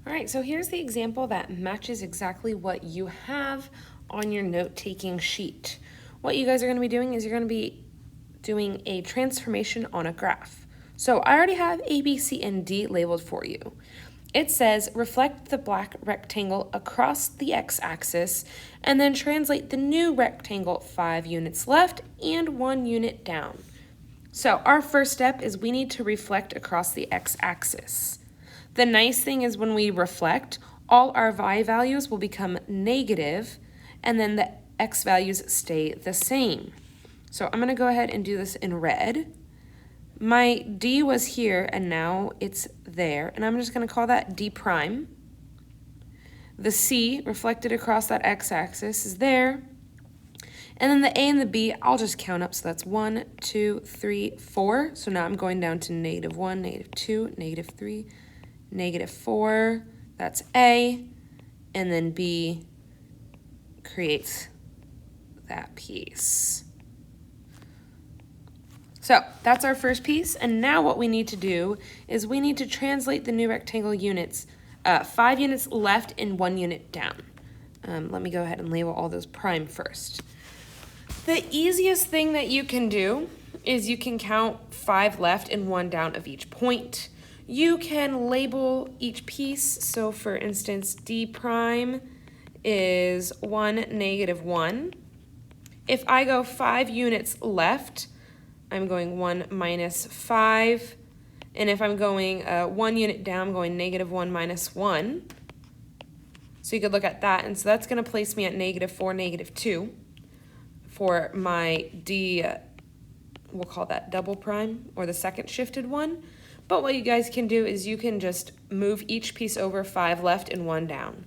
All right, so here's the example that matches exactly what you have on your note-taking sheet. What you guys are going to be doing is you're going to be doing a transformation on a graph. So I already have A, B, C, and D labeled for you. It says reflect the black rectangle across the x-axis and then translate the new rectangle 5 units left and 1 unit down. So our first step is we need to reflect across the x-axis. The nice thing is when we reflect, all our y values will become negative and then the x values stay the same. So I'm going to go ahead and do this in red. My D was here and now it's there, and I'm just going to call that D prime. The C reflected across that x-axis is there. And then the A and the B, I'll just count up. So that's 1, 2, 3, 4. So now I'm going down to -1, -2, -3, -4. That's A. And then B creates that piece. So that's our first piece. And now what we need to do is we need to translate the new rectangle units, 5 units left and 1 unit down. Let me go ahead and label all those prime first. The easiest thing that you can do is you can count 5 left and 1 down of each point. You can label each piece. So for instance, D prime is 1, -1. If I go 5 units left, I'm going 1 - 5. And if I'm going 1 unit down, I'm going -1 - 1. So you could look at that. And so that's going to place me at -4, -2. For my D, we'll call that double prime, or the second shifted one. But what you guys can do is you can just move each piece over 5 left and 1 down.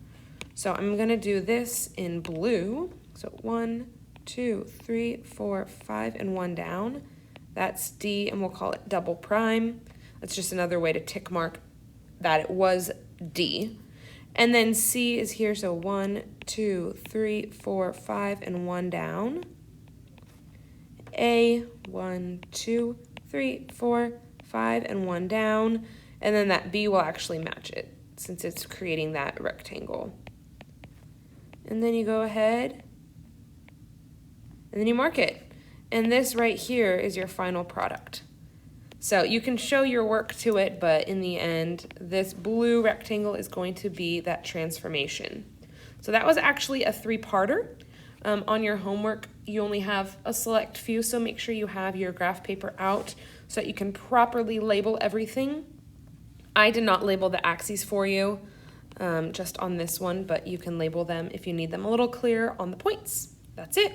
So I'm going to do this in blue. So 1, 2, 3, 4, 5, and 1 down. That's D, and we'll call it double prime. That's just another way to tick mark that it was D. And then C is here, so 1, 2, 3, 4, 5, and 1 down. A, 1, 2, 3, 4, 5, and 1 down. And then that B will actually match it since it's creating that rectangle. And then you go ahead and then you mark it. And this right here is your final product. So you can show your work to it, but in the end, this blue rectangle is going to be that transformation. So that was actually a 3-parter. On your homework, you only have a select few, so make sure you have your graph paper out so that you can properly label everything. I did not label the axes for you, just on this one, but you can label them if you need them a little clearer on the points. That's it.